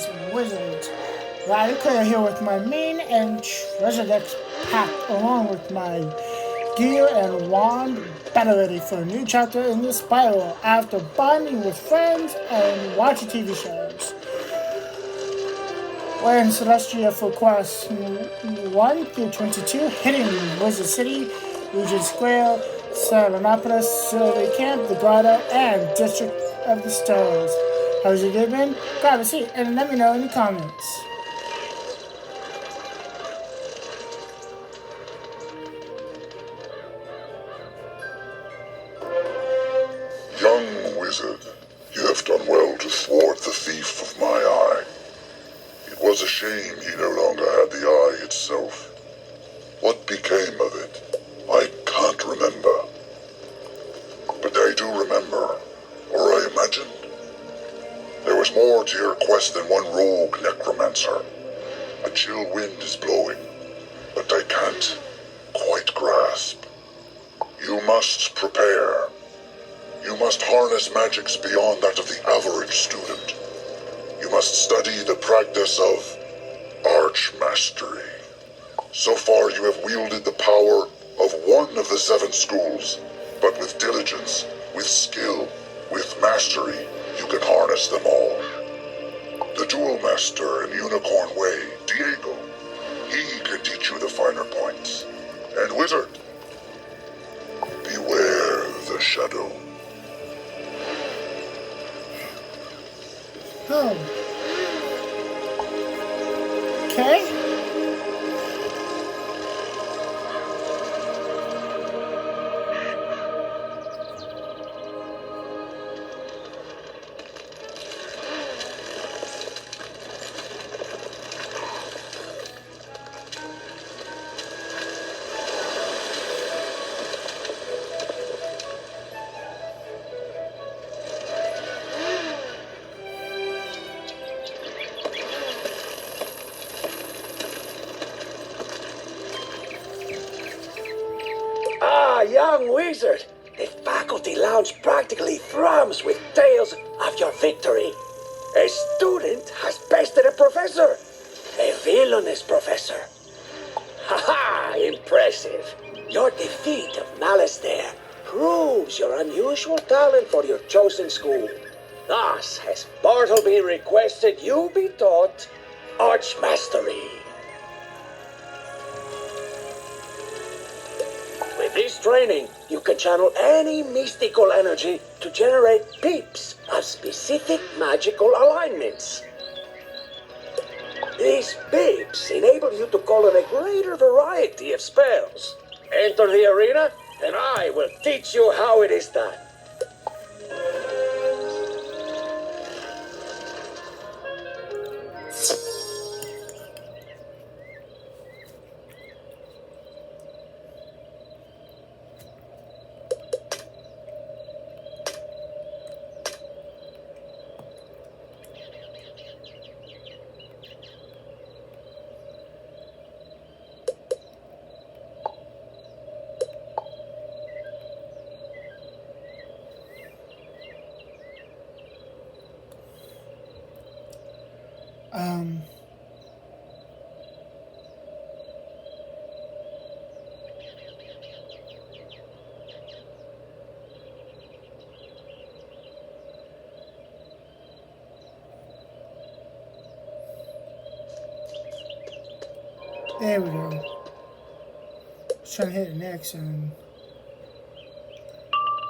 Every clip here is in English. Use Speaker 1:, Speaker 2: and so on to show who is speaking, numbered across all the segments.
Speaker 1: Greetings, wizards. Radical here with my main and treasure deck packed along with my gear and wand, battle ready for a new chapter in the spiral after bonding with friends and watching TV shows. We're in Celestia for quests 1 through 22, hitting Wizard City, Regent Square, Saranopolis, Silver Camp, the Grotto, and District of the Stars. How's your day been? Grab a seat and let me know in the comments.
Speaker 2: Young wizard, you have done well to thwart the thief of my eye. It was a shame he no longer had the eye itself. What became of it, I can't remember. But I do remember, or I imagined. There was more to your quest than one rogue necromancer. A chill wind is blowing, but I can't quite grasp. You must prepare. You must harness magics beyond that of the average student. You must study the practice of arch-mastery. So far you have wielded the power of one of the 7 schools, but with diligence, with skill, with mastery, you can harness them all. The Duel Master in Unicorn Way, Diego, he can teach you the finer points. And Wizard, beware the shadow.
Speaker 1: Oh. Okay.
Speaker 3: Young wizard, the faculty lounge practically thrums with tales of your victory. A student has bested a professor, a villainous professor. Ha! Impressive. Your defeat of Malistaire proves your unusual talent for your chosen school. Thus has Bartleby requested you be taught arch-mastery. With this training, you can channel any mystical energy to generate peeps of specific magical alignments. These peeps enable you to call on a greater variety of spells. Enter the arena, and I will teach you how it is done.
Speaker 1: There we go. Trying to hit it next and...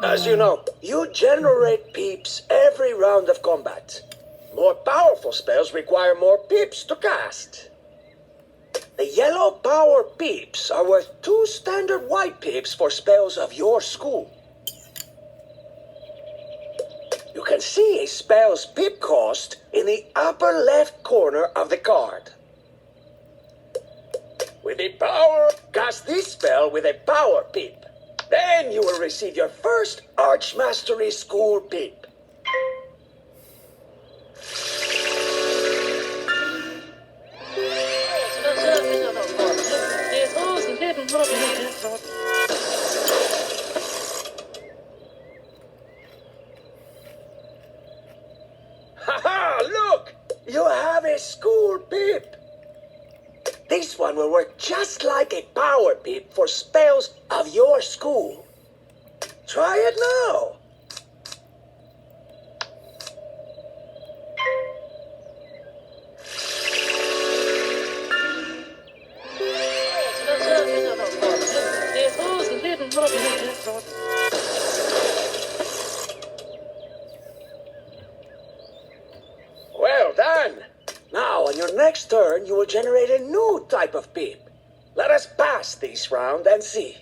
Speaker 3: As you know, you generate peeps every round of combat. More powerful spells require more peeps to cast. The yellow power peeps are worth 2 standard white peeps for spells of your school. You can see a spell's peep cost in the upper left corner of the card. With the power, cast this spell with a power peep. Then you will receive your first Arch-Mastery School peep. Haha, look! You have a school pip. This one will work just like a power pip for spells of your school. Try it now. Well done. Now, on your next turn, you will generate a new type of pip. Let us pass this round and see.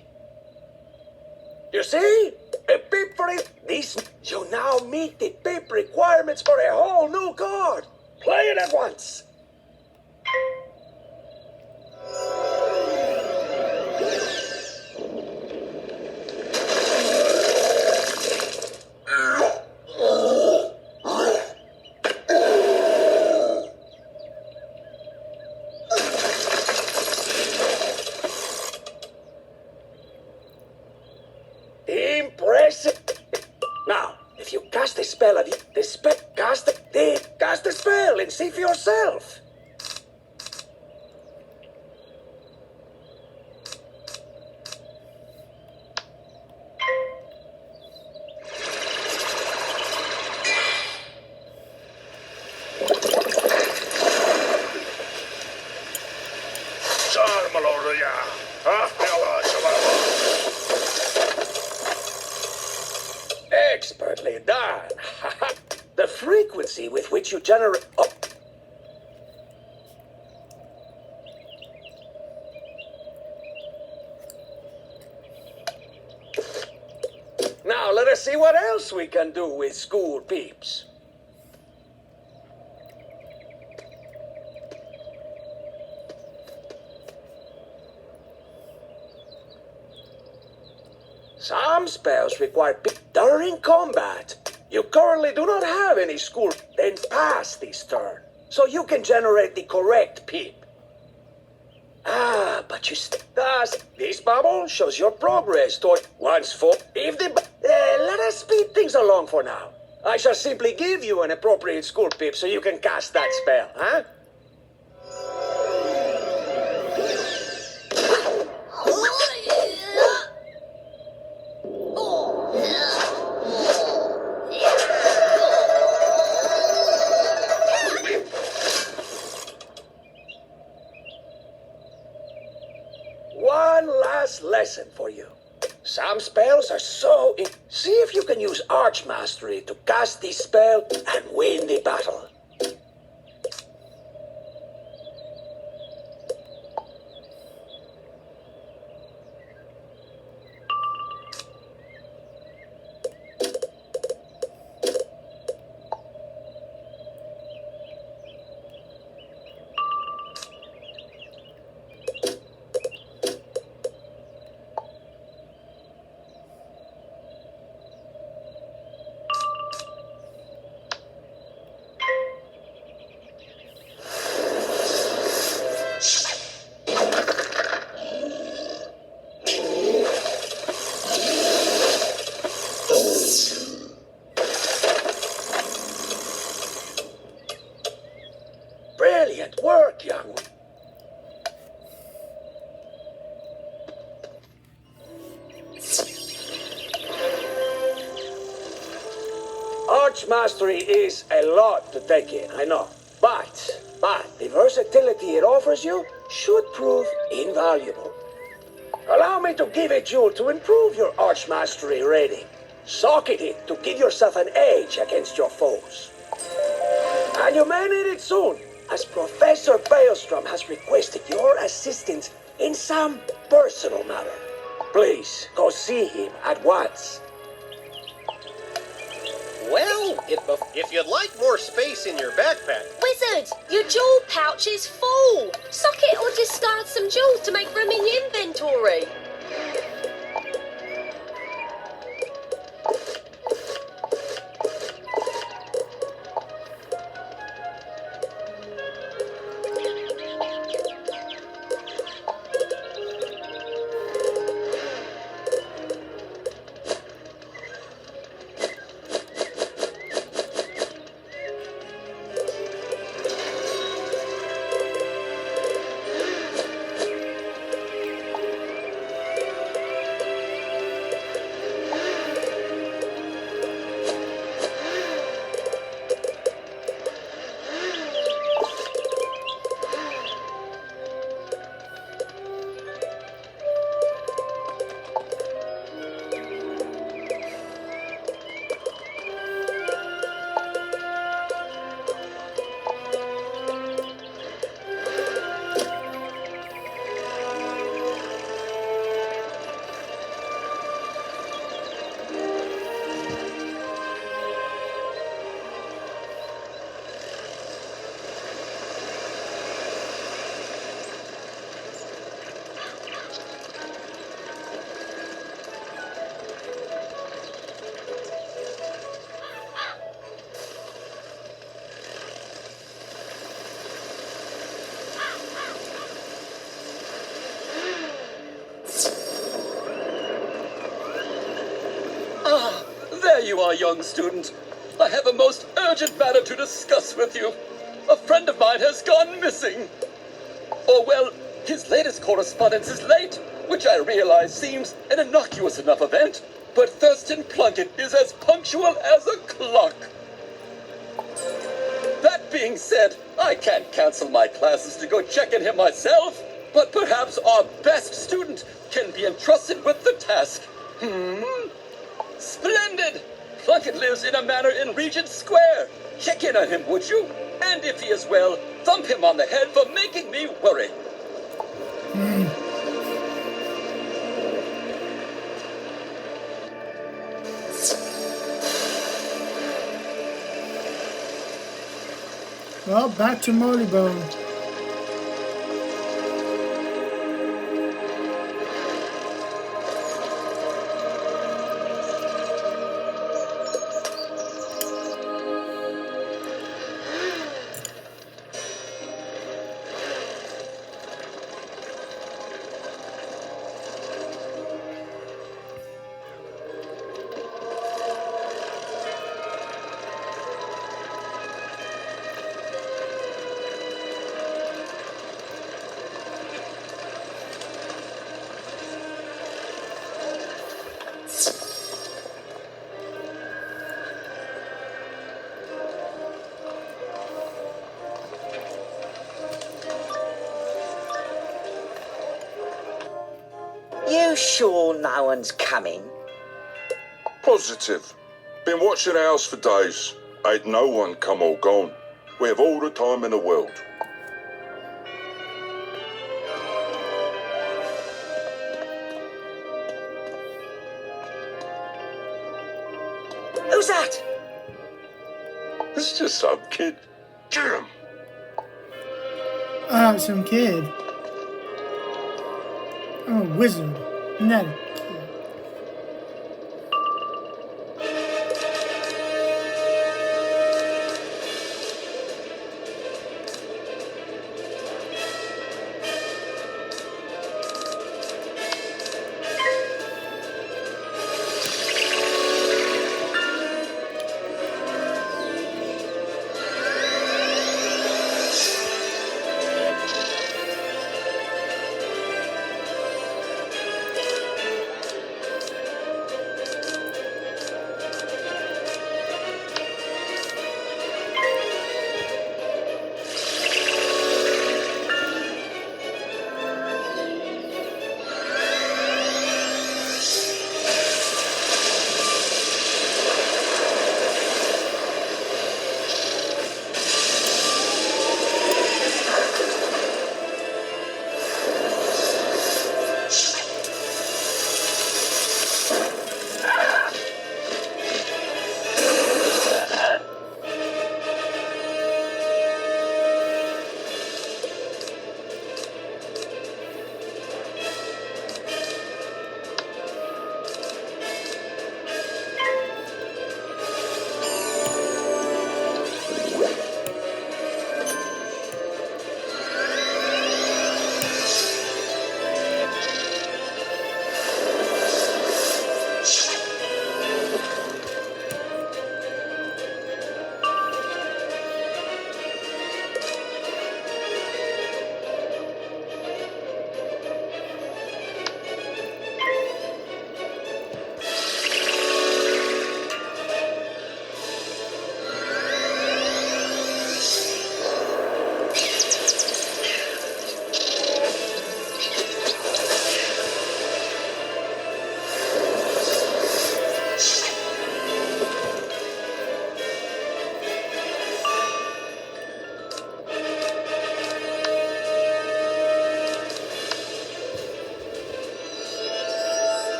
Speaker 3: You see? A pip for it. This, you now meet the pip requirements for a whole new card. Play it at once. Impressive. Now, if you cast a spell of cast the spell and see for yourself. Expertly done. The frequency with which you generate... Oh. Now let us see what else we can do with school peeps. Some spells require peep during combat. You currently do not have any school. Then pass this turn, so you can generate the correct peep. But you thus this bubble shows your progress toward once full. If the let us speed things along for now. I shall simply give you an appropriate school peep so you can cast that spell, huh? One last lesson for you. Some spells are so... See if you can use Arch Mastery to cast this spell and win the battle. Brilliant work, young one. Arch Mastery is a lot to take in, I know. But the versatility it offers you should prove invaluable. Allow me to give a jewel to improve your Arch Mastery rating. Socket it to give yourself an edge against your foes. And you may need it soon, as Professor Baelstrom has requested your assistance in some personal matter. Please, go see him at once.
Speaker 4: Well, if you'd like more space in your backpack...
Speaker 5: Wizard, your jewel pouch is full. Sock it or discard some jewels to make room in your inventory.
Speaker 6: you are, young student. I have a most urgent matter to discuss with you. A friend of mine has gone missing. Or, well, his latest correspondence is late, which I realize seems an innocuous enough event, but Thurston Plunkett is as punctual as a clock. That being said, I can't cancel my classes to go check on him myself, but perhaps our best student can be entrusted with the task. Splendid! Plunkett lives in a manor in Regent Square. Check in on him, would you? And if he is well, thump him on the head for making me worry.
Speaker 1: Well, back to Molybone.
Speaker 7: You sure no one's coming?
Speaker 2: Positive. Been watching the house for days. Ain't no one come or gone. We have all the time in the world.
Speaker 7: Who's that?
Speaker 2: It's just some kid. Get him.
Speaker 1: Oh, some kid. Oh, wizard. Not a kid.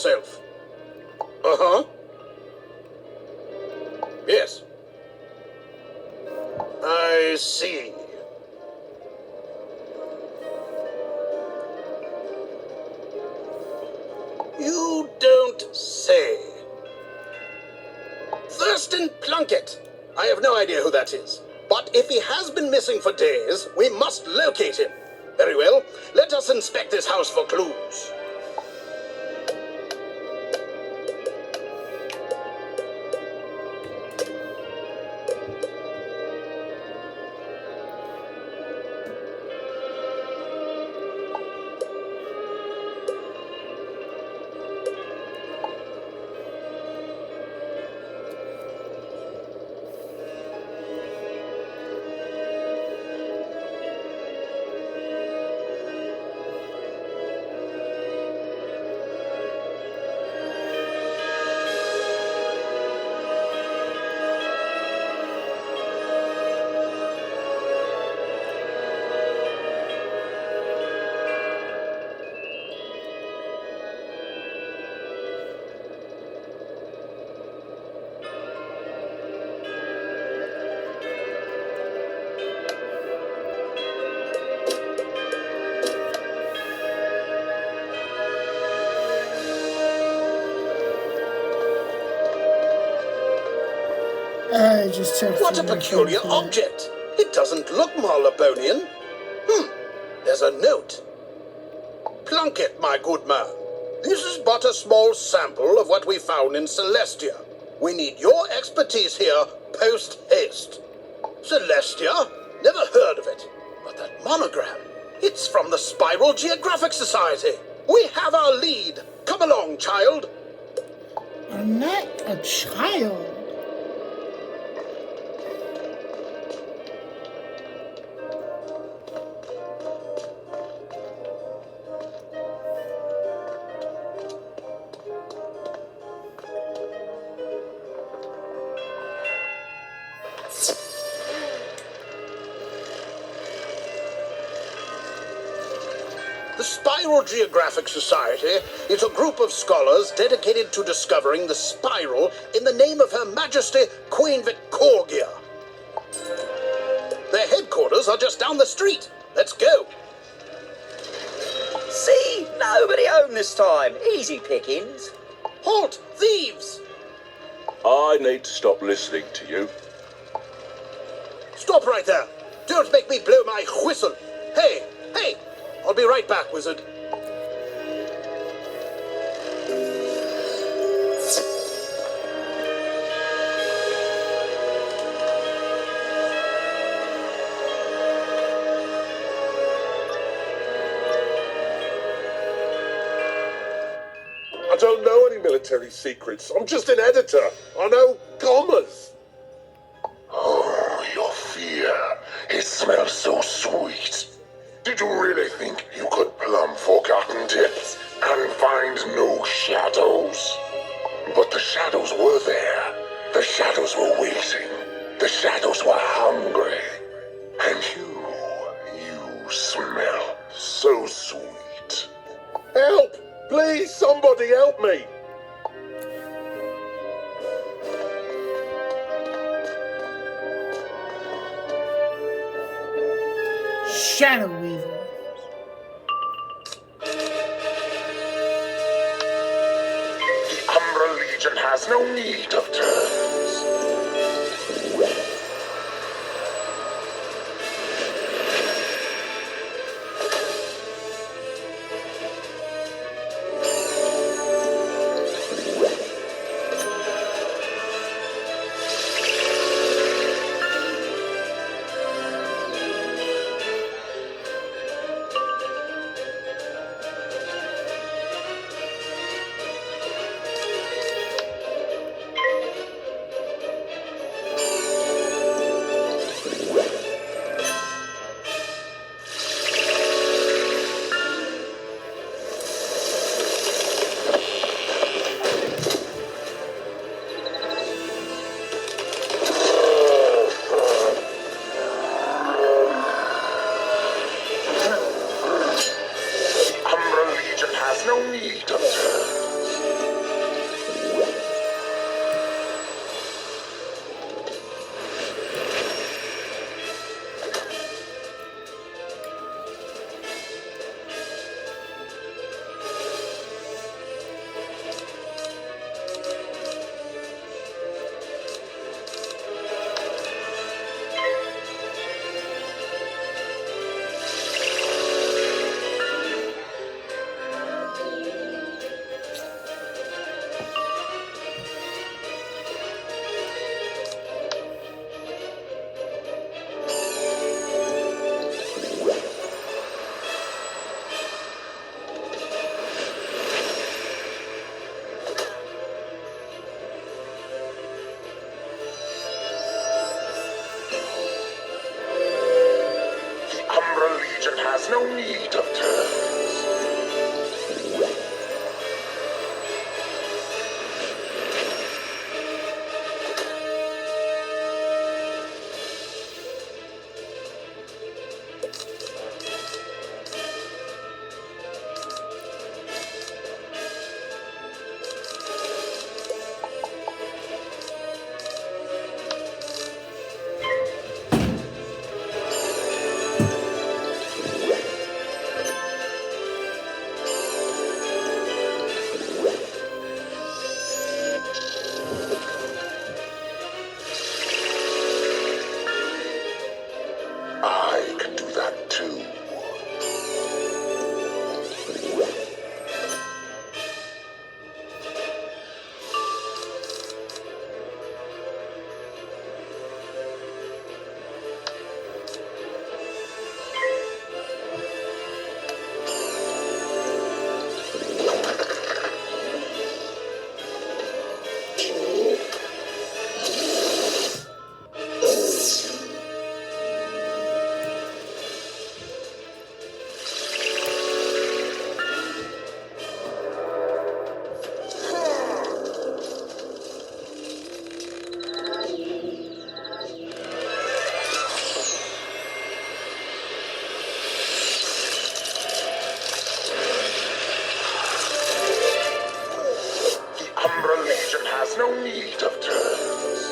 Speaker 3: yourself. Uh-huh. Yes. I see. You don't say. Thurston Plunkett. I have no idea who that is. But if he has been missing for days, we must locate him. Very well. Let us inspect this house for clues.
Speaker 1: Just check.
Speaker 3: What a peculiar object. It doesn't look Marlebonian. There's a note. Plunkett, my good man. This is but a small sample of what we found in Celestia. We need your expertise here post-haste. Celestia? Never heard of it. But that monogram, it's from the Spiral Geographic Society. We have our lead. Come along, child.
Speaker 1: I'm not a child.
Speaker 3: The Spiral Geographic Society is a group of scholars dedicated to discovering the spiral in the name of Her Majesty Queen Victorgia. Their headquarters are just down the street. Let's go.
Speaker 7: See? Nobody home this time. Easy pickings.
Speaker 3: Halt! Thieves!
Speaker 8: I need to stop listening to you.
Speaker 3: Stop right there. Don't make me blow my whistle. Hey! I'll be right back, wizard.
Speaker 8: I don't know any military secrets. I'm just an editor. I know commas.
Speaker 2: Oh, your fear. It smells so sweet. Did you really think you could plumb forgotten depths and find no shadows? But the shadows were there. The shadows were waiting. The shadows were hungry. And you smell so sweet.
Speaker 8: Help! Please, somebody help me!
Speaker 1: Shadow Weaver.
Speaker 2: The Umbra Legion has no need of turns. has no need of turns. I can do that too. Umbra Legion has no need of turns.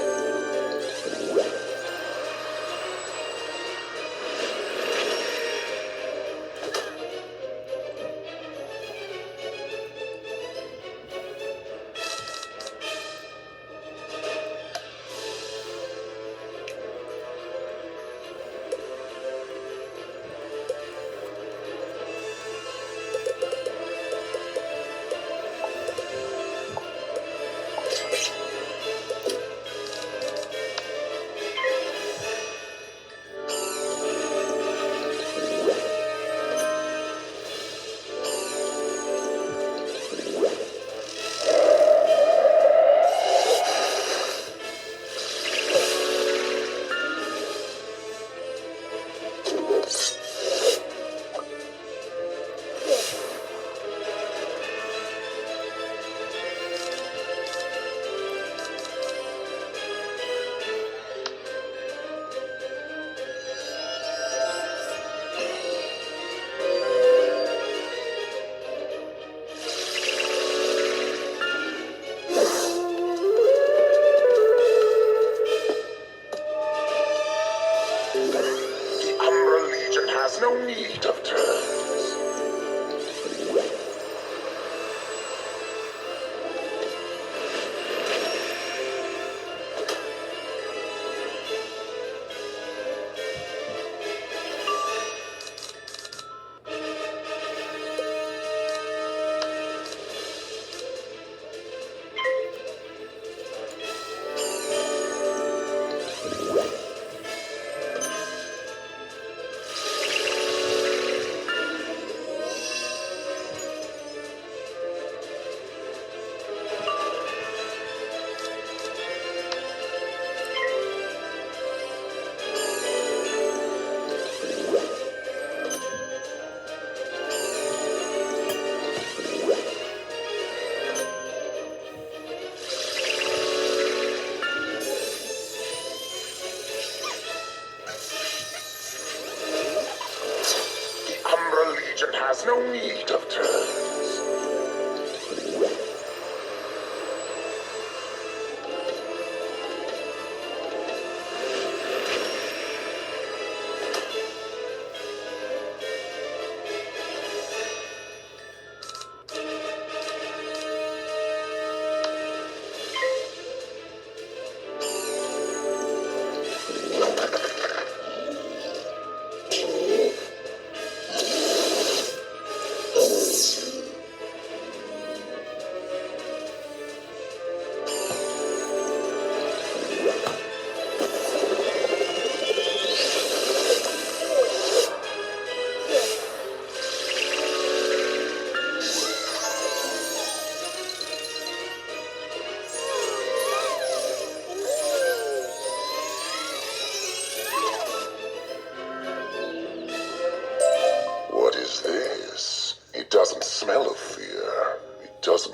Speaker 2: Has no need of turns. Has no need of turns.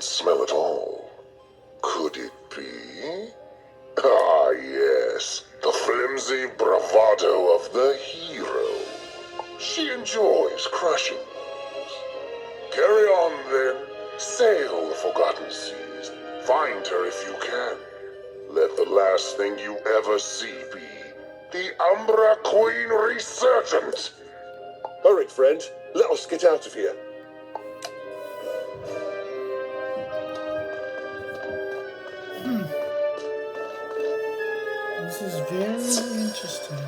Speaker 2: doesn't smell at all. Could it be? Ah, yes, the flimsy bravado of the hero. She enjoys crushing walls. Carry on, then. Sail the forgotten seas. Find her if you can. Let the last thing you ever see be the Umbra Queen resurgent.
Speaker 8: Hurry, friend. Let us get out of here.
Speaker 1: This is very interesting.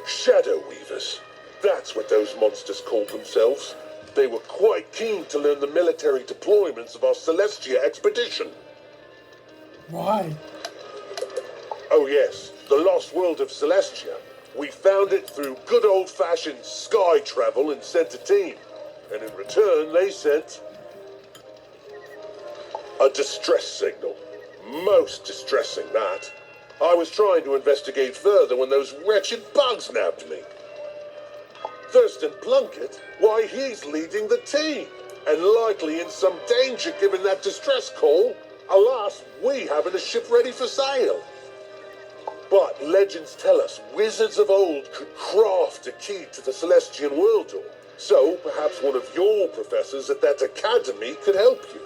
Speaker 8: Shadow Weavers. That's what those monsters called themselves. They were quite keen to learn the military deployments of our Celestia expedition.
Speaker 1: Why?
Speaker 8: Oh yes, the lost world of Celestia. We found it through good old-fashioned sky travel and sent a team. And in return, they sent a distress signal. Most distressing, that. I was trying to investigate further when those wretched bugs nabbed me. Thurston Plunkett? Why, he's leading the team, and likely in some danger given that distress call. Alas, we haven't a ship ready for sail. But legends tell us wizards of old could craft a key to the Celestian world door. So perhaps one of your professors at that academy could help you.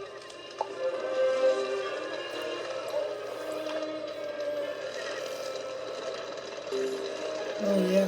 Speaker 1: Oh, yeah.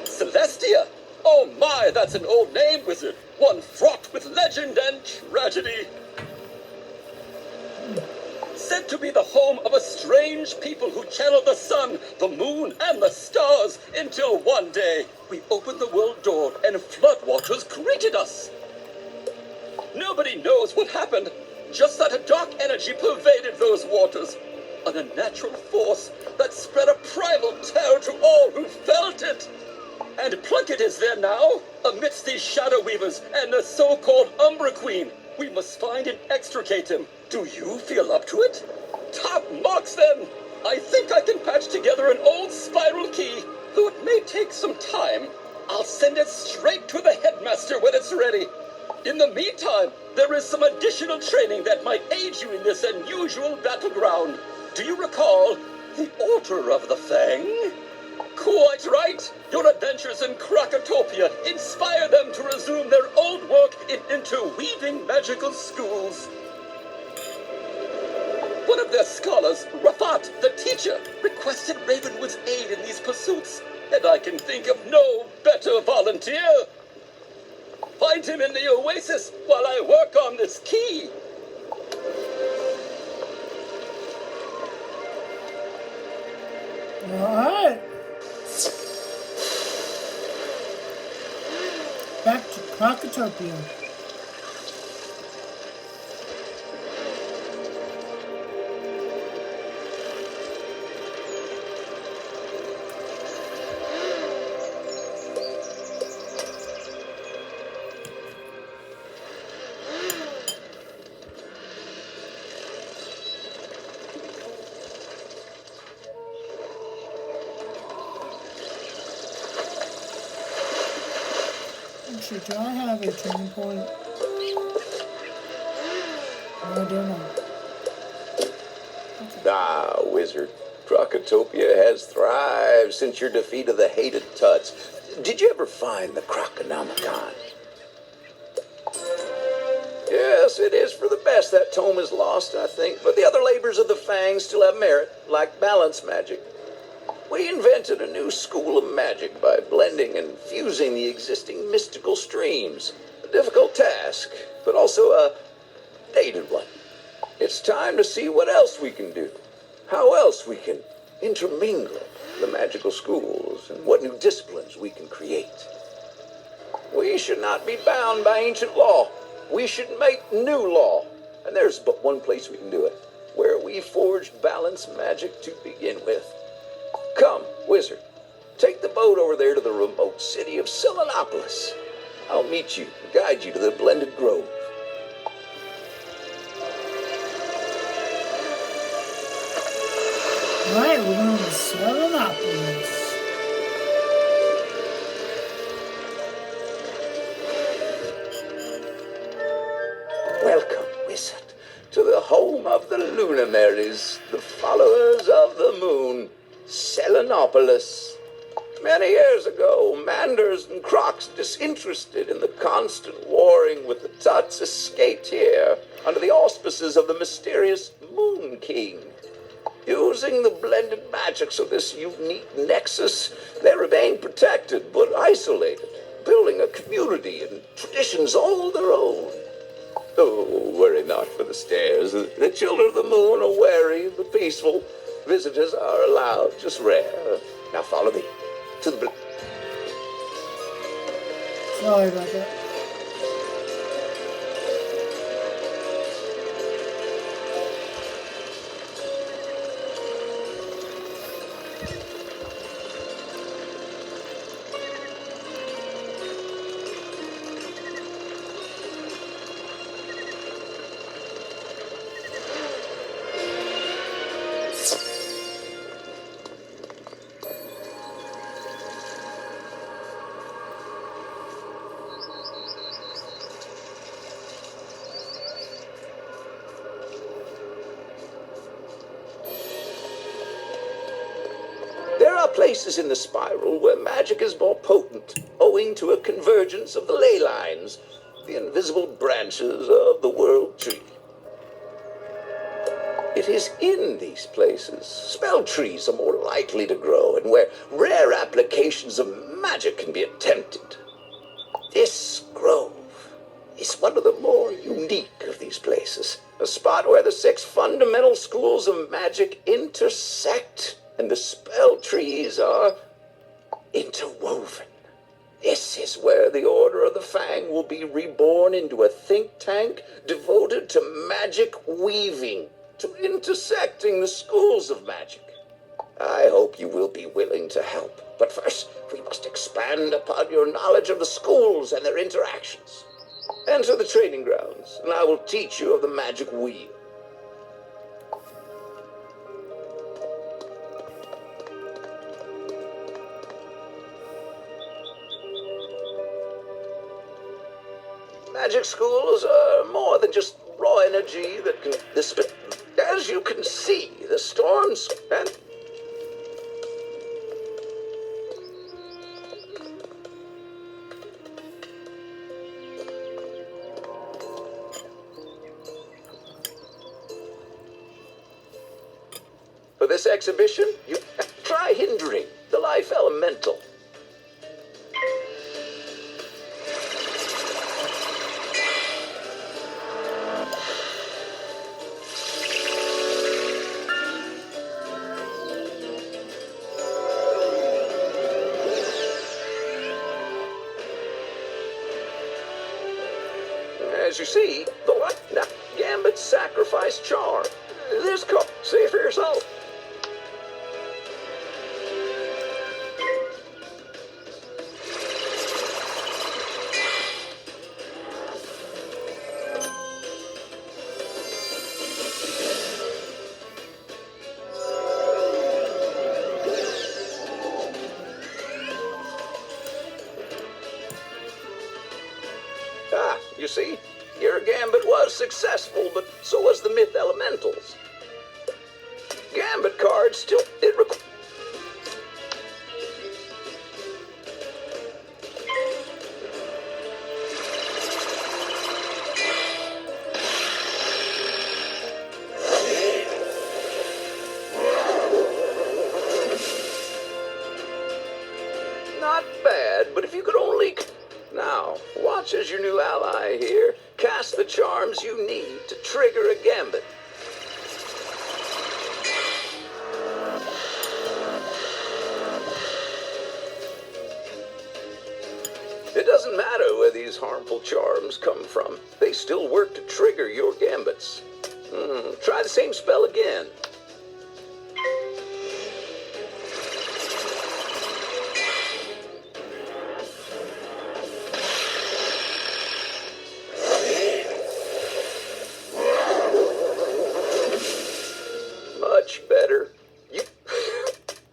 Speaker 6: Celestia! Oh my, that's an old name, wizard. One fraught with legend and tragedy. Said to be the home of a strange people who channeled the sun, the moon, and the stars, until one day we opened the world door and floodwaters greeted us. Nobody knows what happened, just that a dark energy pervaded those waters. An unnatural force that spread a primal terror to all who felt it. And Plunkett is there now, amidst these Shadow Weavers and the so-called Umbra Queen. We must find and extricate him. Do you feel up to it? Top marks, then! I think I can patch together an old spiral key, though it may take some time. I'll send it straight to the headmaster when it's ready. In the meantime, there is some additional training that might aid you in this unusual battleground. Do you recall the Order of the Fang? Quite right! Your adventures in Krakatopia inspire them to resume their old work in interweaving magical schools. One of their scholars, Rafat, the teacher, requested Ravenwood's aid in these pursuits, and I can think of no better volunteer. Find him in the oasis while I work on this key.
Speaker 1: Alright. Back to Krakatopia. Do I have a turning point? I don't know.
Speaker 3: Ah, wizard. Krakatopia has thrived since your defeat of the hated Tuts. Did you ever find the Croconomicon? Yes, it is for the best that tome is lost, I think, but the other labors of the Fang still have merit, like balance magic. We invented a new school of magic by blending and fusing the existing mystical streams. difficult task, but also a dated one. It's time to see what else we can do. How else we can intermingle the magical schools and what new disciplines we can create. We should not be bound by ancient law. We should make new law. And there's but one place we can do it, where we forged balanced magic to begin with. Come, wizard, take the boat over there to the remote city of Selenopolis. I'll meet you and guide you to the blended grove.
Speaker 1: Alright, we're going to Selenopolis.
Speaker 3: Welcome, wizard, to the home of the Luminaries, the followers of the moon, Selenopolis. Many years ago, Manders and Crocs, disinterested in the constant warring with the Tuts, escaped here under the auspices of the mysterious Moon King. Using the blended magics of this unique nexus, they remain protected but isolated, building a community and traditions all their own. Oh, worry not for the stairs. The children of the moon are wary but peaceful. Visitors are allowed, just rare. Now follow me to the...
Speaker 1: Sorry about that.
Speaker 3: There are places in the spiral where magic is more potent, owing to a convergence of the ley lines, the invisible branches of the world tree. It is in these places spell trees are more likely to grow and where rare applications of magic can be attempted. This grove is one of the more unique of these places, a spot where the 6 fundamental schools of magic intersect and the spell trees are interwoven. This is where the Order of the Fang will be reborn into a think tank devoted to magic weaving, to intersecting the schools of magic. I hope you will be willing to help, but first we must expand upon your knowledge of the schools and their interactions. Enter the training grounds, and I will teach you of the magic wheel. Magic schools are more than just raw energy that can dissipate. As you can see, the storms and... For this exhibition, you try hindering the life elemental. As you see, the what? Now, Gambit sacrifice charm. This cup, see for yourself. You see, your gambit was successful, but so was the myth elementals. Gambit cards still did require... Not bad, but if you could only... Now, watch
Speaker 9: Pouch as your new ally here. Cast the charms you need to trigger a gambit. It doesn't matter where these harmful charms come from. They still work to trigger your gambits. Try the same spell again. Much better.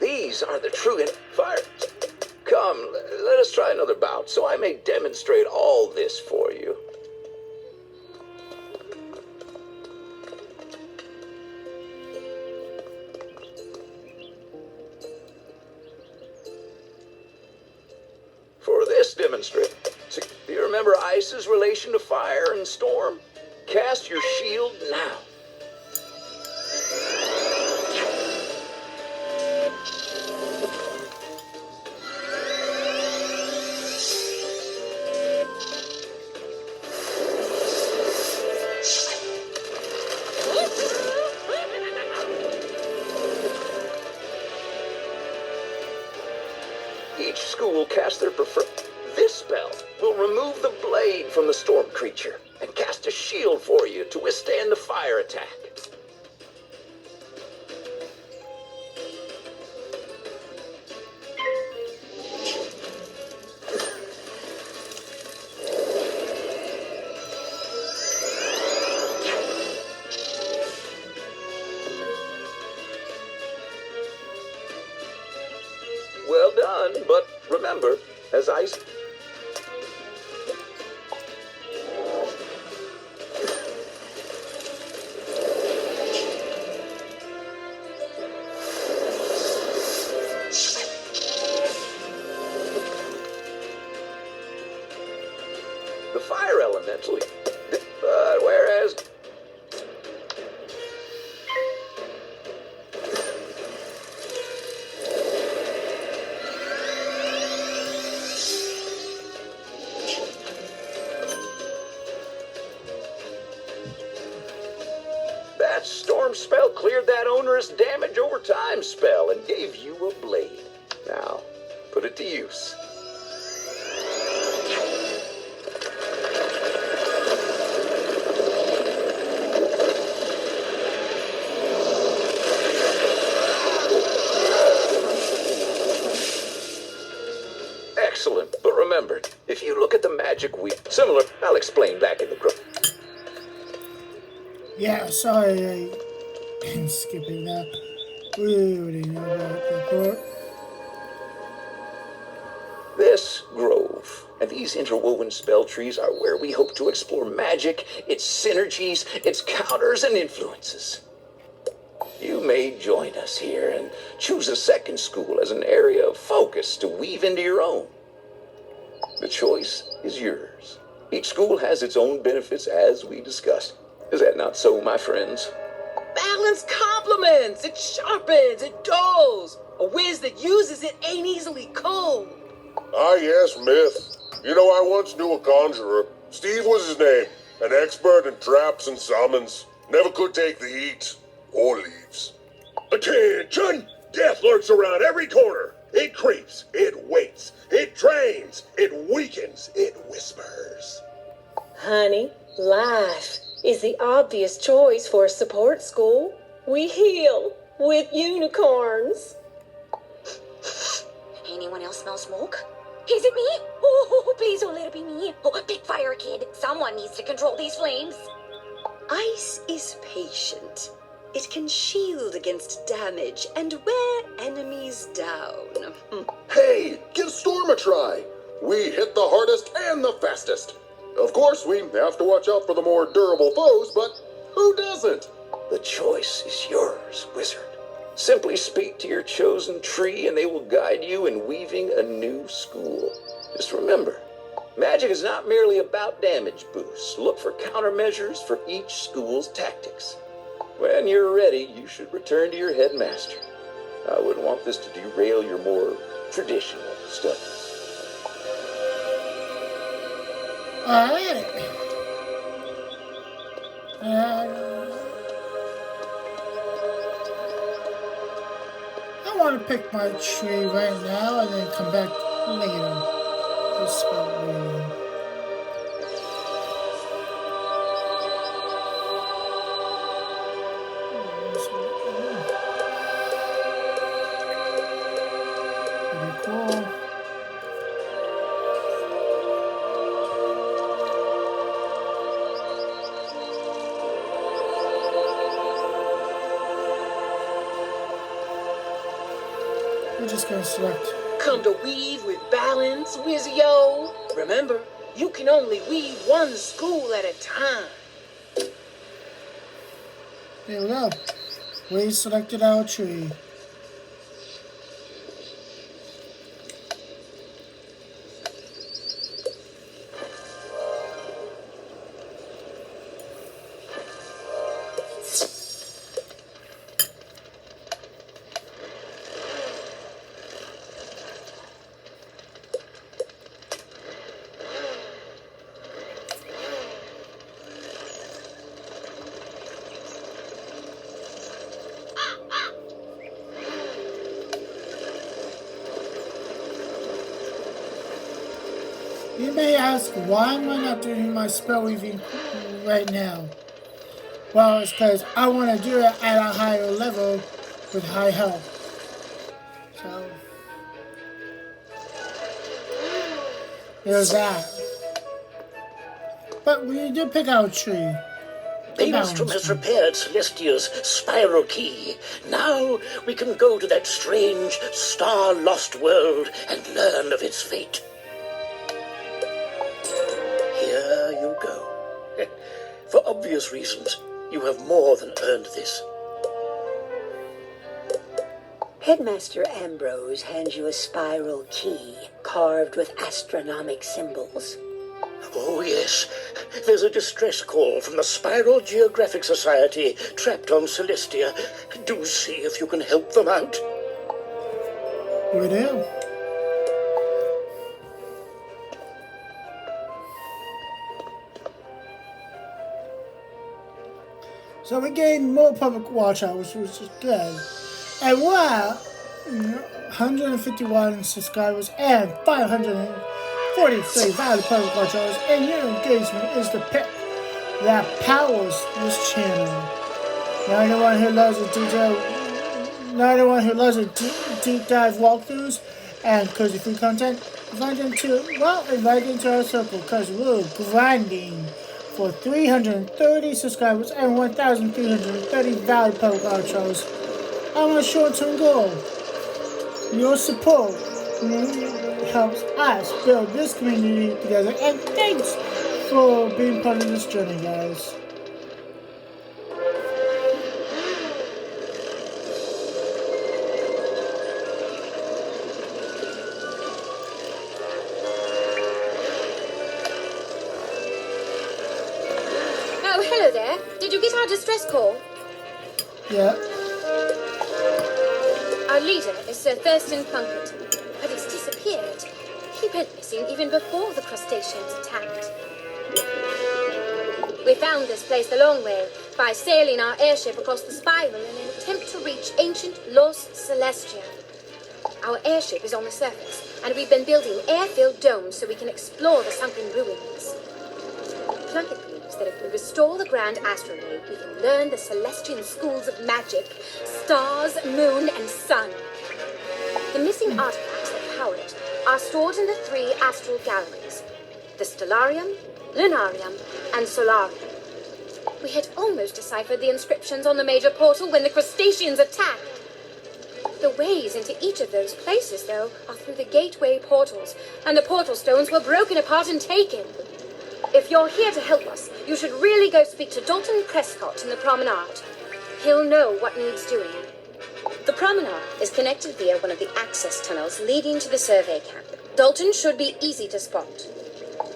Speaker 9: These are the true fire. Come, let us try another bout, so I may demonstrate all this for you. For this demonstration, do you remember Ice's relation to fire and storm? Cast your shield now. Each school will cast their preferred. This spell will remove the blade from the storm creature and cast a shield for you to withstand the fire attack. Well done, but remember, as Ice... The fire elemental, whereas... That storm spell cleared that onerous damage over time spell and gave you a blade. Now, put it to use. Excellent, but remember, if you look at the magic wheel, similar, I'll explain back in the group.
Speaker 1: Yeah, sorry, I'm skipping that. We already know about the part.
Speaker 9: This grove and these interwoven spell trees are where we hope to explore magic, its synergies, its counters and influences. You may join us here and choose a second school as an area of focus to weave into your own. The choice is yours. Each school has its own benefits as we discussed. Is that not so, my friends?
Speaker 10: Balance complements. It sharpens. It dulls. A whiz that uses it ain't easily cold.
Speaker 8: Ah, yes, myth. You know, I once knew a conjurer. Steve was his name. An expert in traps and summons. Never could take the heat. Or leaves. Attention! Death lurks around every corner. It creeps. It waits. It drains. It weakens. It whispers.
Speaker 11: Honey, life is the obvious choice for a support school. We heal with unicorns.
Speaker 5: Anyone else smell smoke? Is it me? Oh, please don't let it be me. Oh, big fire kid. Someone needs to control these flames.
Speaker 12: Ice is patient. It can shield against damage and wear enemies down.
Speaker 13: Hey, give Storm a try. We hit the hardest and the fastest. Of course, we have to watch out for the more durable foes, but who doesn't?
Speaker 9: The choice is yours, wizard. Simply speak to your chosen tree and they will guide you in weaving a new school. Just remember, magic is not merely about damage boosts. Look for countermeasures for each school's tactics. When you're ready, you should return to your headmaster. I wouldn't want this to derail your more traditional studies.
Speaker 1: Alright. I want to pick my tree right now and then come back later. Just spell reading. Pretty cool. We're just gonna select.
Speaker 10: Come to weave with balance, Wizio. Remember, you can only weave one school at a time.
Speaker 1: There we go. We selected our tree. You may ask, why am I not doing my spell weaving right now? Well, it's because I want to do it at a higher level with high health. So, there's that. But we did pick out a tree.
Speaker 3: Maelstrom has repaired Celestia's spiral key. Now we can go to that strange, star-lost world and learn of its fate. Here you go. For obvious reasons, you have more than earned this.
Speaker 14: Headmaster Ambrose hands you a spiral key carved with astronomic symbols.
Speaker 3: Oh, yes. There's a distress call from the Spiral Geographic Society trapped on Celestia. Do see if you can help them out.
Speaker 1: We do. So we gained more public watch hours, which is good. And we're 151 subscribers and 543 valid public watch hours, and your engagement is the pick that powers this channel. Now anyone who loves a deep dive walkthroughs and cozy free content, invite them to our circle, because we're grinding for 330 subscribers and 1,330 valid public watch hours on a short-term goal. Your support helps us build this community together, and thanks for being part of this journey, guys.
Speaker 15: Oh, hello there. Did you get our distress call?
Speaker 1: Yeah.
Speaker 15: Our leader is Sir Thurston Plunkett, but he's disappeared. He went missing even before the crustaceans attacked. We found this place the long way by sailing our airship across the spiral in an attempt to reach ancient lost Celestia. Our airship is on the surface, and we've been building air-filled domes so we can explore the sunken ruins. Plunkett believes that if we restore the Grand Astrolabe, we can learn the Celestian schools of magic, stars, moon, and sun. The missing artifacts that power it are stored in the 3 astral galleries: the Stellarium, Lunarium, and Solarium. We had almost deciphered the inscriptions on the major portal when the crustaceans attacked. The ways into each of those places, though, are through the gateway portals, and the portal stones were broken apart and taken. If you're here to help us, you should really go speak to Dalton Prescott in the promenade. He'll know what needs doing. The promenade is connected via one of the access tunnels leading to the survey camp. Dalton should be easy to spot.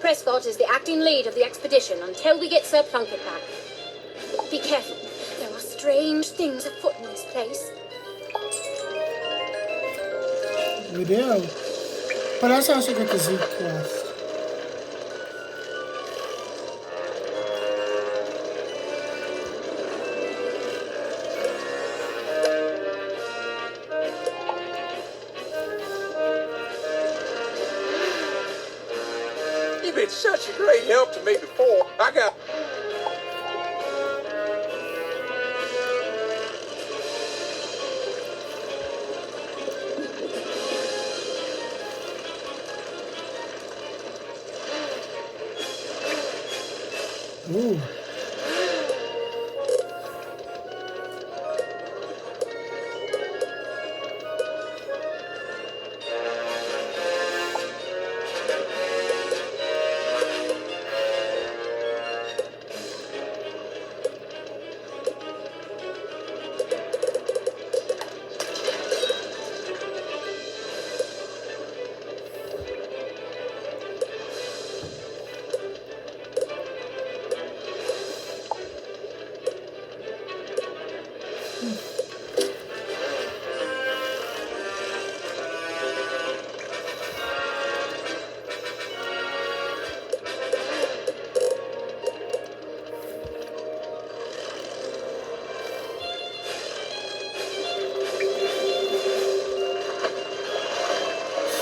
Speaker 15: Prescott is the acting lead of the expedition until we get Sir Plunkett back. Be careful. There are strange things afoot in this place.
Speaker 1: We do. But let's also get the Z quest.
Speaker 9: been such a great help to me before. I got...
Speaker 1: Ooh.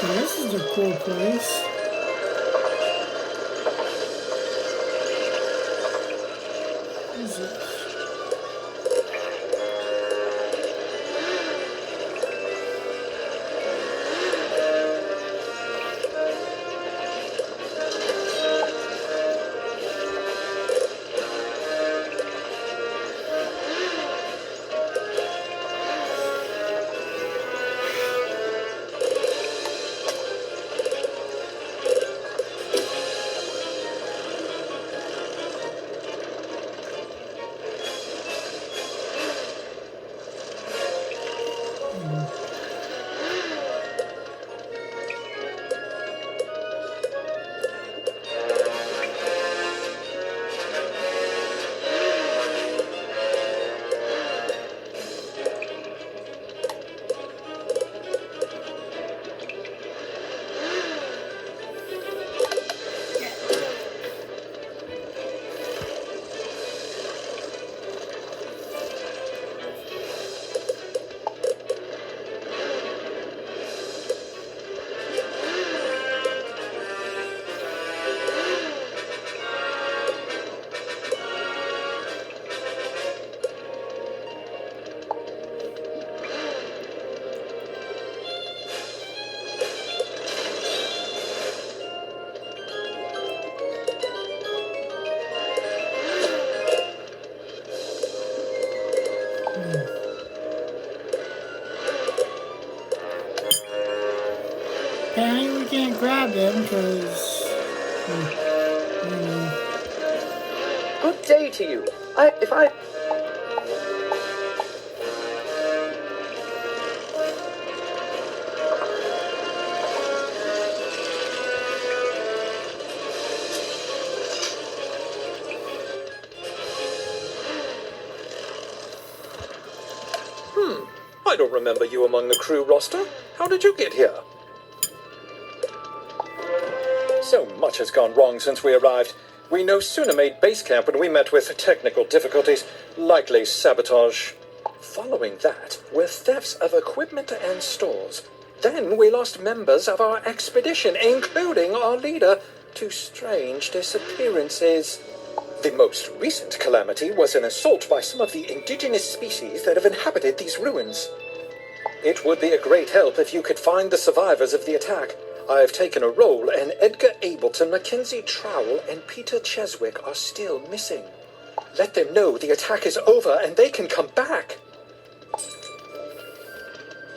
Speaker 1: So this is a cool place. What is this? Apparently we can't grab them because...
Speaker 9: Good day to you. I don't remember you among the crew roster. How did you get here? So much has gone wrong since we arrived. We no sooner made base camp when we met with technical difficulties, likely sabotage. Following that were thefts of equipment and stores. Then we lost members of our expedition, including our leader, to strange disappearances. The most recent calamity was an assault by some of the indigenous species that have inhabited these ruins. It would be a great help if you could find the survivors of the attack. I have taken a role, and Edgar Ableton, Mackenzie Trowell, and Peter Cheswick are still missing. Let them know the attack is over and they can come back.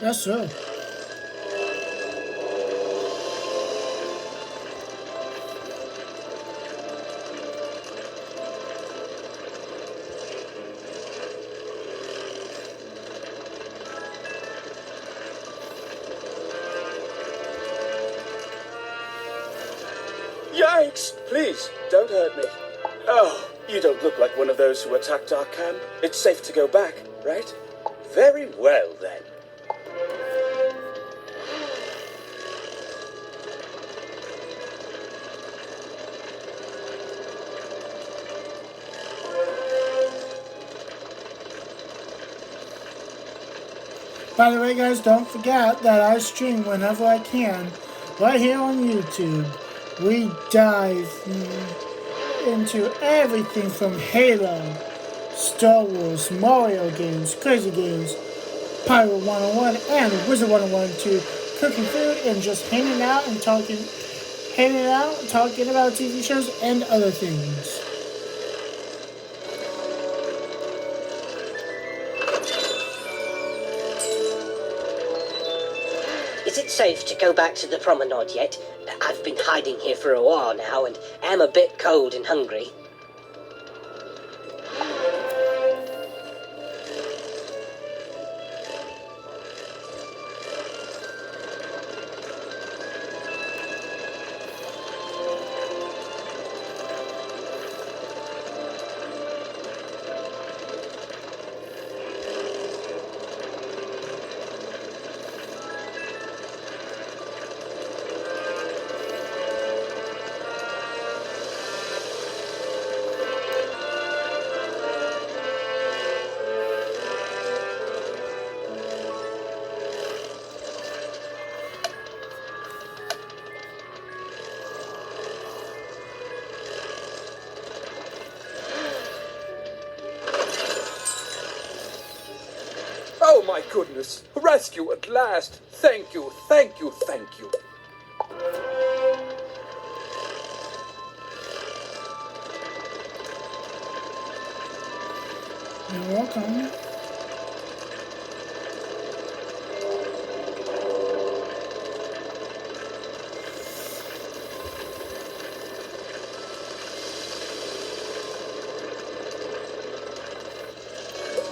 Speaker 1: Yes, sir.
Speaker 3: Yikes! Please, don't hurt me. Oh, you don't look like one of those who attacked our camp. It's safe to go back, right? Very well, then.
Speaker 1: By the way, guys, don't forget that I stream whenever I can, right here on YouTube. We dive into everything from Halo, Star Wars, Mario games, crazy games, Pirate 101, and Wizard 101 to cooking food and just hanging out, talking about TV shows and other things.
Speaker 16: Is it safe to go back to the promenade yet? I've been hiding here for a while now and am a bit cold and hungry.
Speaker 6: Oh my goodness! Rescue at last! Thank you, thank you, thank you.
Speaker 1: You're welcome.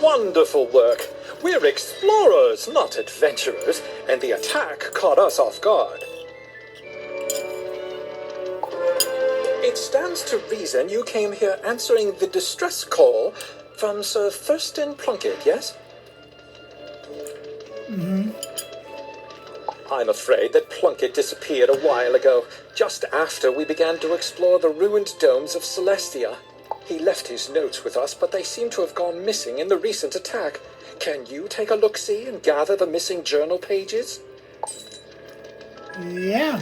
Speaker 17: Wonderful work. We're explorers, not adventurers, and the attack caught us off guard. It stands to reason you came here answering the distress call from Sir Thurston Plunkett, yes?
Speaker 1: Mm-hmm.
Speaker 17: I'm afraid that Plunkett disappeared a while ago, just after we began to explore the ruined domes of Celestia. He left his notes with us, but they seem to have gone missing in the recent attack. Can you take a look-see and gather the missing journal pages?
Speaker 1: Yeah.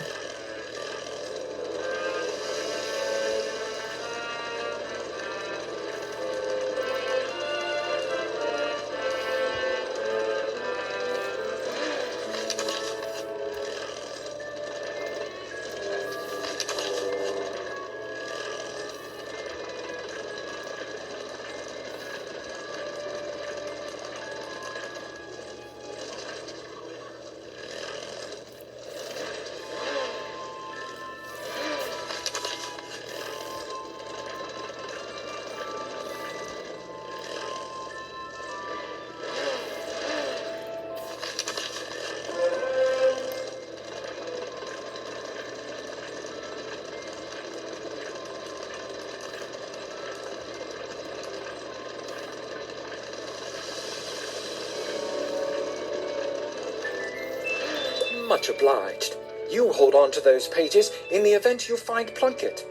Speaker 17: Much obliged. You hold on to those pages in the event you find Plunkett.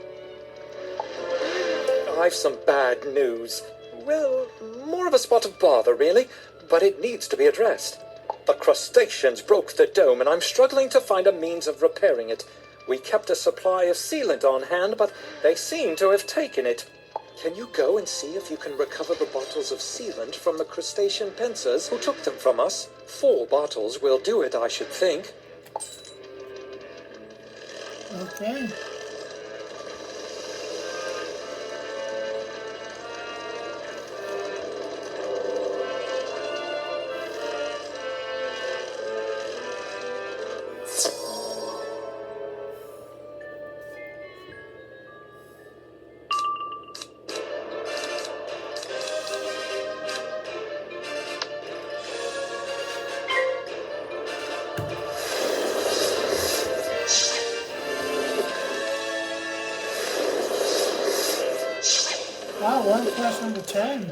Speaker 17: I've some bad news. Well, more of a spot of bother, really, but it needs to be addressed. The crustaceans broke the dome, and I'm struggling to find a means of repairing it. We kept a supply of sealant on hand, but they seem to have taken it. Can you go and see if you can recover the bottles of sealant from the crustacean pincers who took them from us? 4 bottles will do it, I should think.
Speaker 1: Okay. Wow, one plus number 10.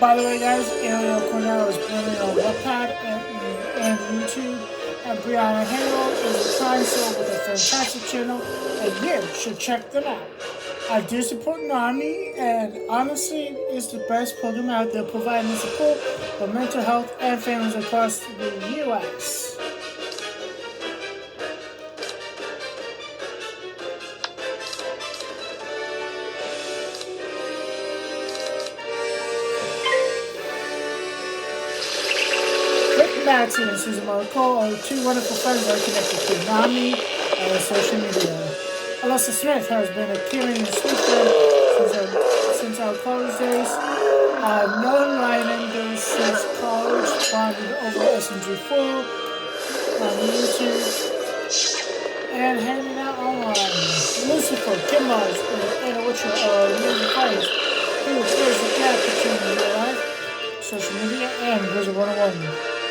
Speaker 1: By the way, guys, Ariel Cornell is blooming on Wattpad and YouTube, and Brianna Halo is a crime soul with a fantastic channel, and you should check them out. I do support NAMI, and honestly, it's the best program out there providing support for mental health and families across the U.S. Madison and Susan Marco are two wonderful friends that are connected to NAMI and social media. Alyssa Smith has been a caring and sweet friend since our college days. I've known Ryan Enders since college, bonded over SMG4 on YouTube, and hanging out online. Lucifer, Kim Mars, and Anna Witcher are amazing friends who bridge the gap between real life, social media, and Wizard101.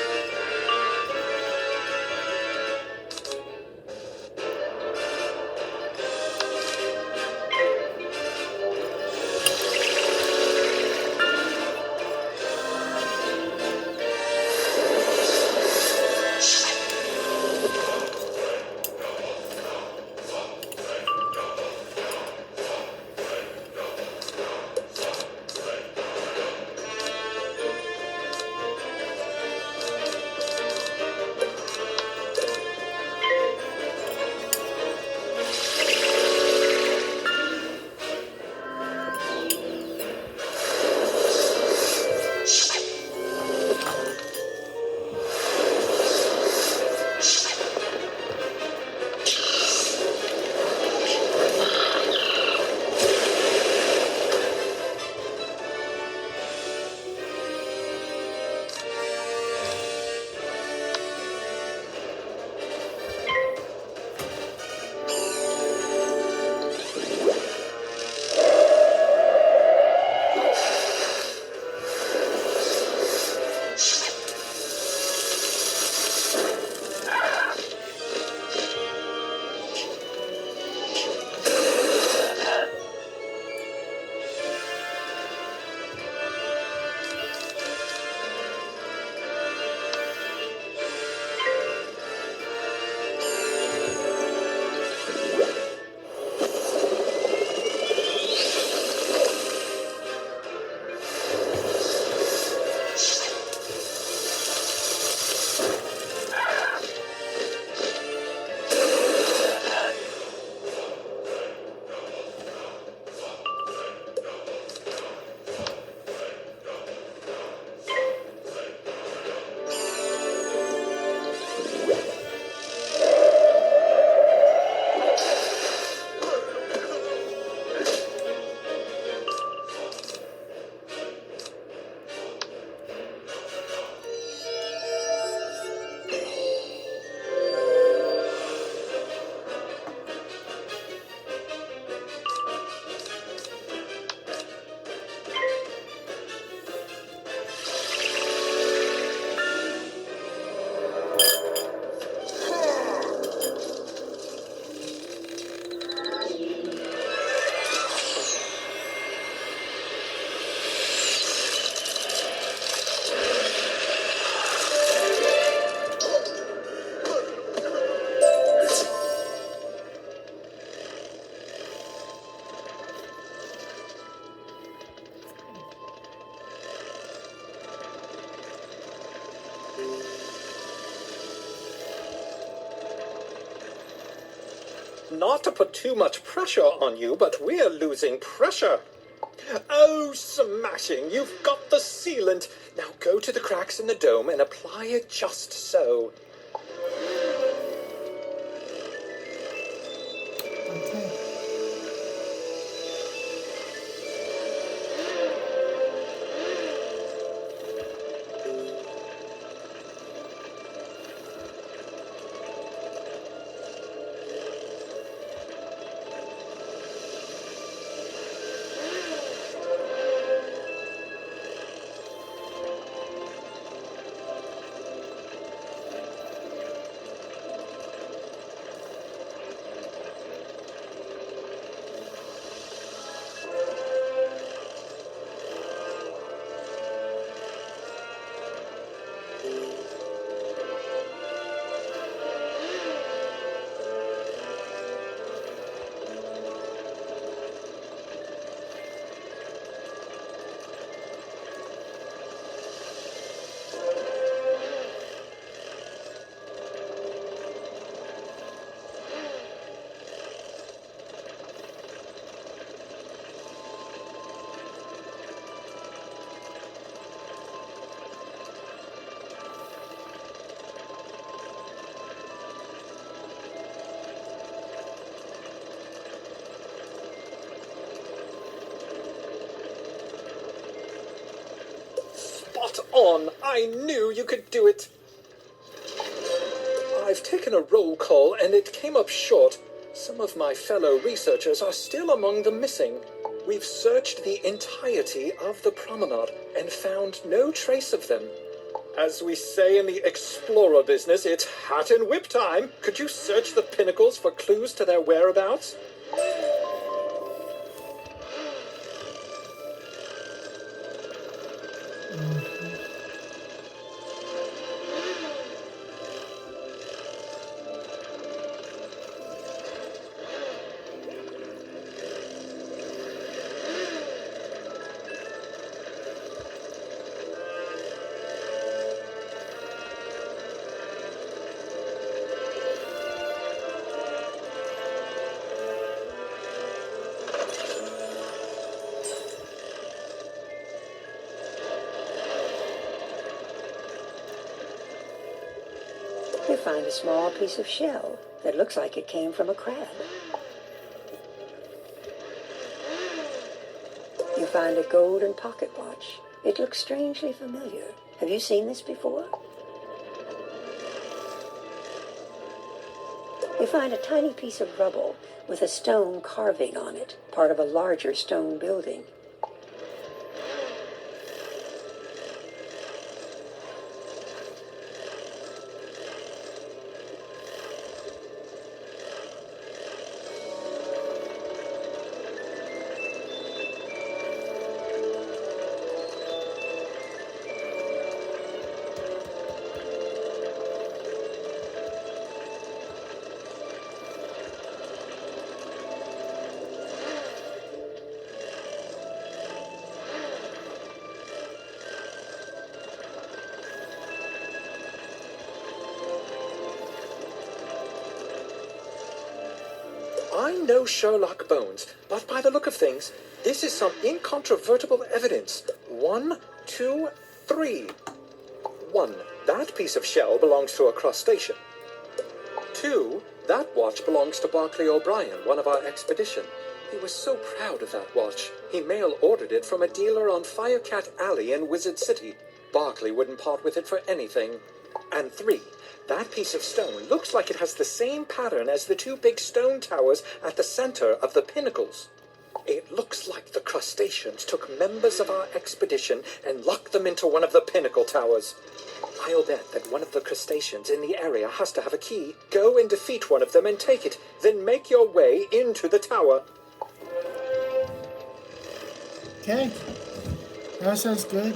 Speaker 17: Not to put too much pressure on you, but we're losing pressure. Oh, smashing! You've got the sealant. Now go to the cracks in the dome and apply it just so. Spot on! I knew you could do it! I've taken a roll call and it came up short. Some of my fellow researchers are still among the missing. We've searched the entirety of the promenade and found no trace of them. As we say in the explorer business, it's hat and whip time. Could you search the pinnacles for clues to their whereabouts?
Speaker 14: You find a small piece of shell that looks like it came from a crab. You find a golden pocket watch. It looks strangely familiar. Have you seen this before? You find a tiny piece of rubble with a stone carving on it, part of a larger stone building.
Speaker 17: I know Sherlock Bones, but by the look of things, this is some incontrovertible evidence. 1, 2, 3. 1. That piece of shell belongs to a crustacean. 2. That watch belongs to Barclay O'Brien, one of our expedition. He was so proud of that watch. He mail-ordered it from a dealer on Firecat Alley in Wizard City. Barclay wouldn't part with it for anything. And 3. That piece of stone looks like it has the same pattern as the two big stone towers at the center of the pinnacles. It looks like the crustaceans took members of our expedition and locked them into one of the pinnacle towers. I'll bet that one of the crustaceans in the area has to have a key. Go and defeat one of them and take it, then make your way into the tower.
Speaker 1: Okay. That sounds good.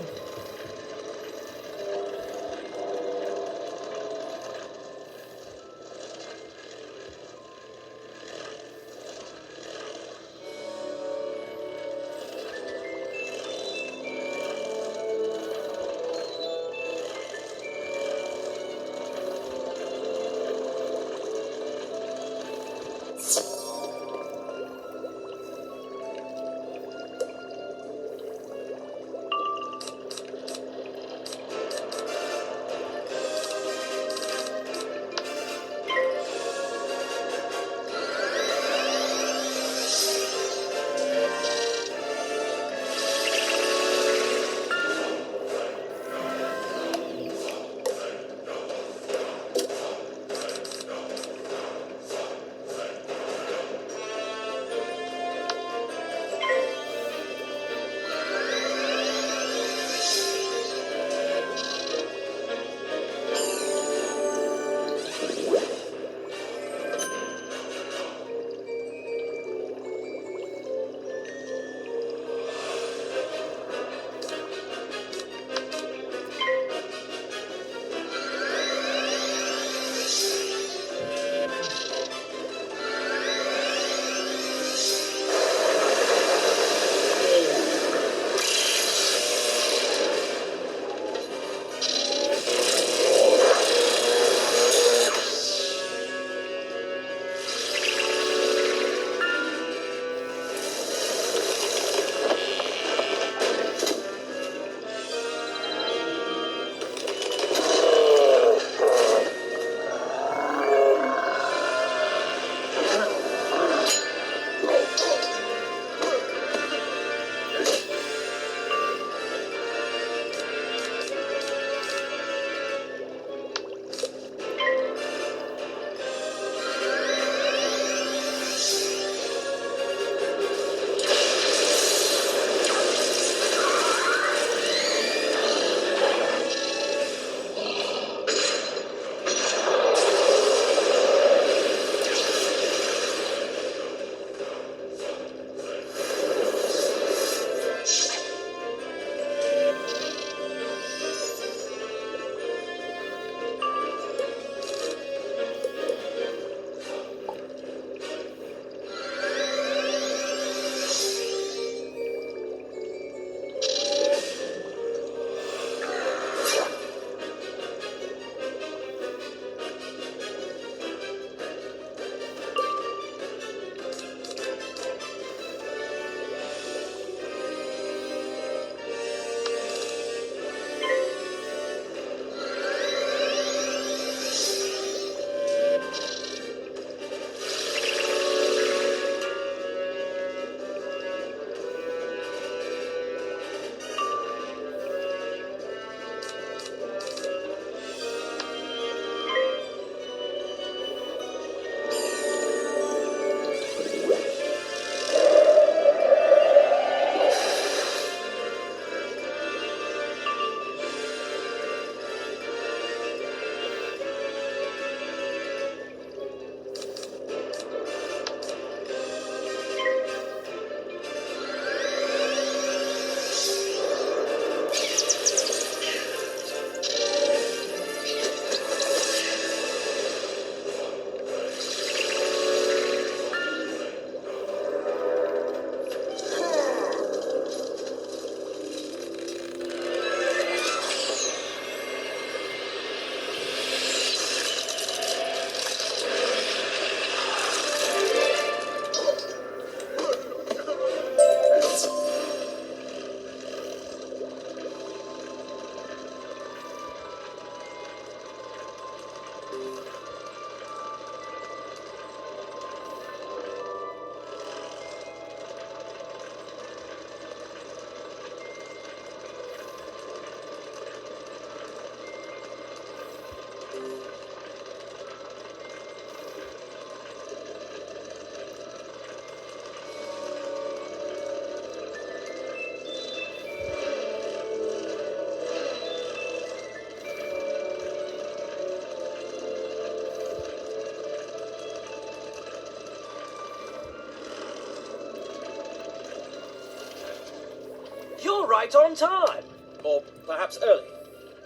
Speaker 18: right on time. Or perhaps early.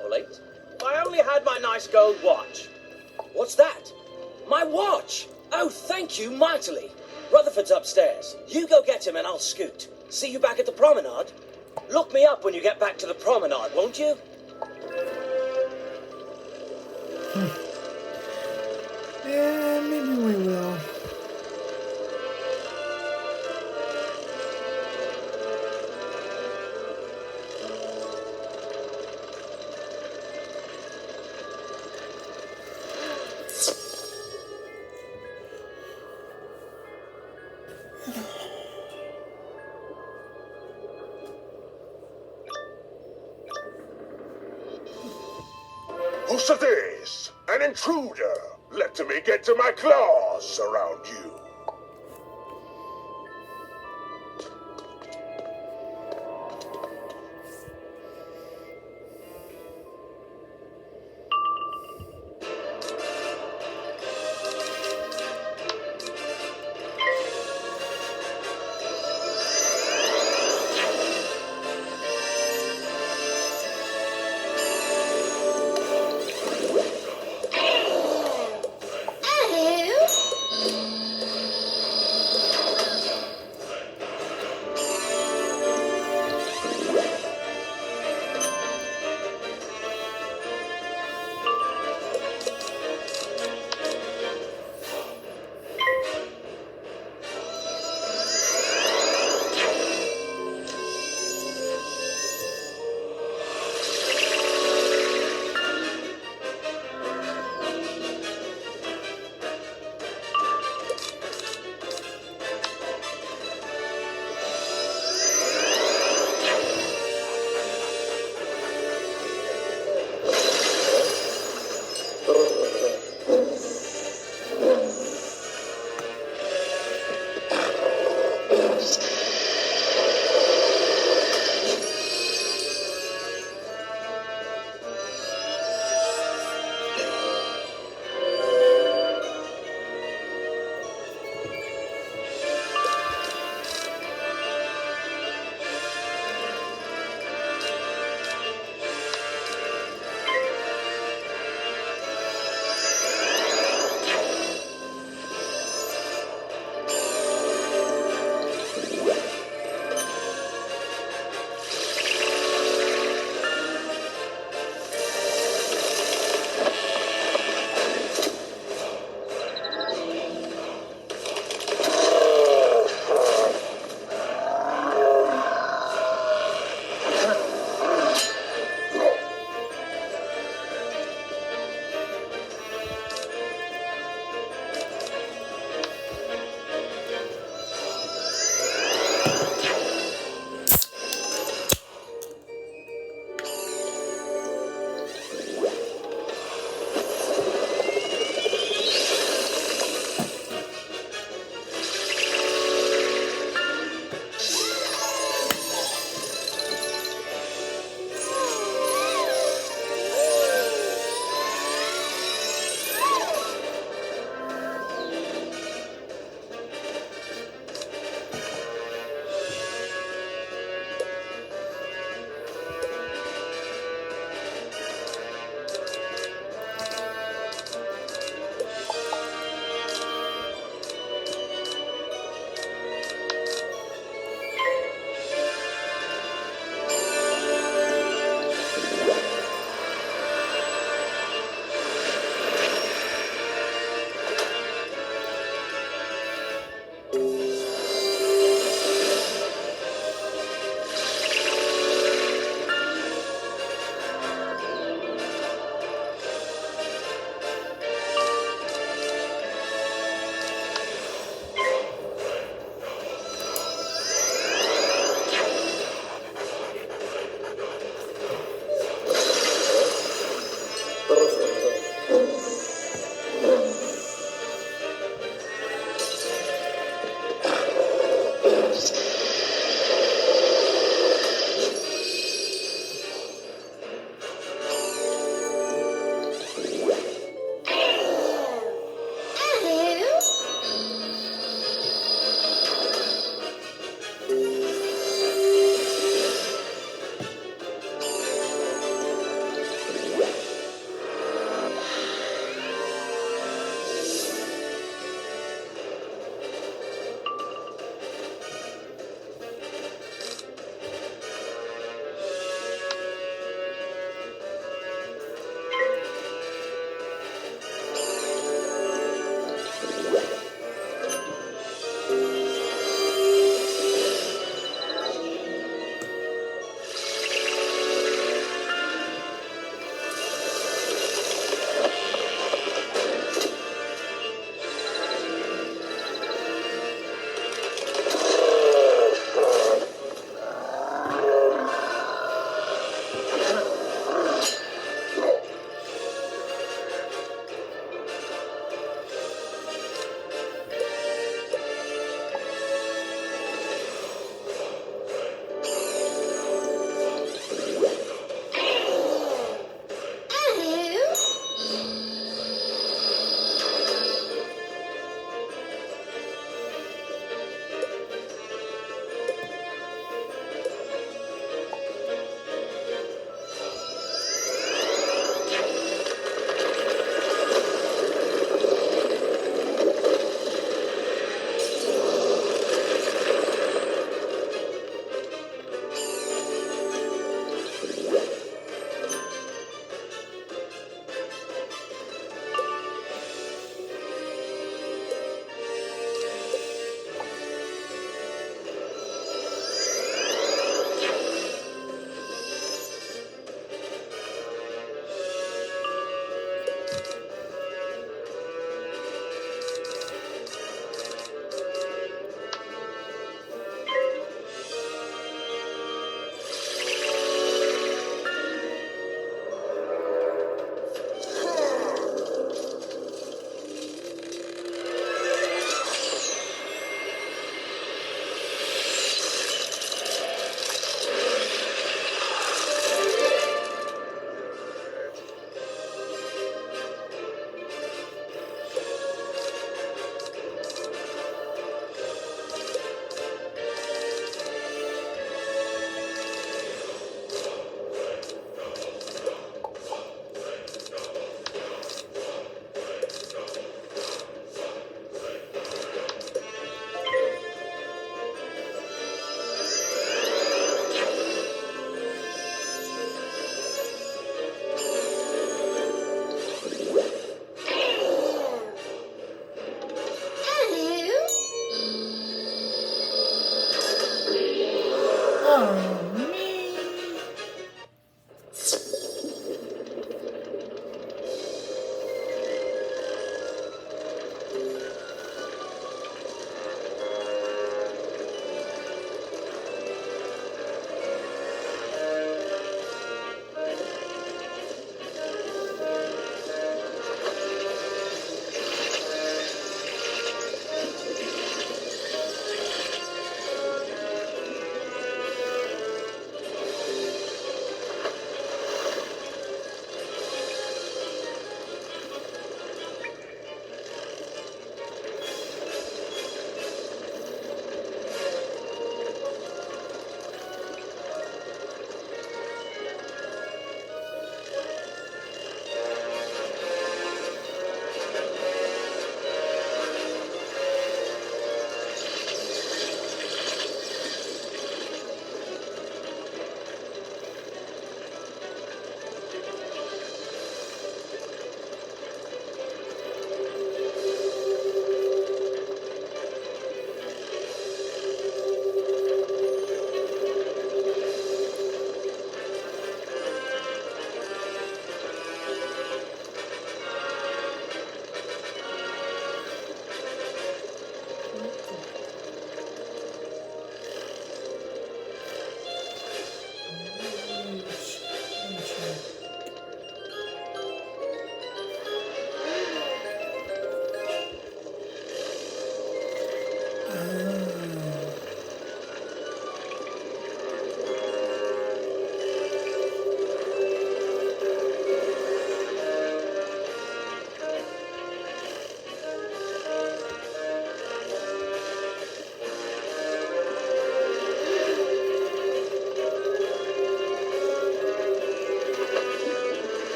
Speaker 18: Or late. I only had my nice gold watch. What's that? My watch! Oh, thank you mightily. Rutherford's upstairs. You go get him and I'll scoot. See you back at the promenade. Look me up when you get back to the promenade, won't you?
Speaker 1: Yeah, maybe we will.
Speaker 8: Who's this? An intruder! Let me get to my claws around you.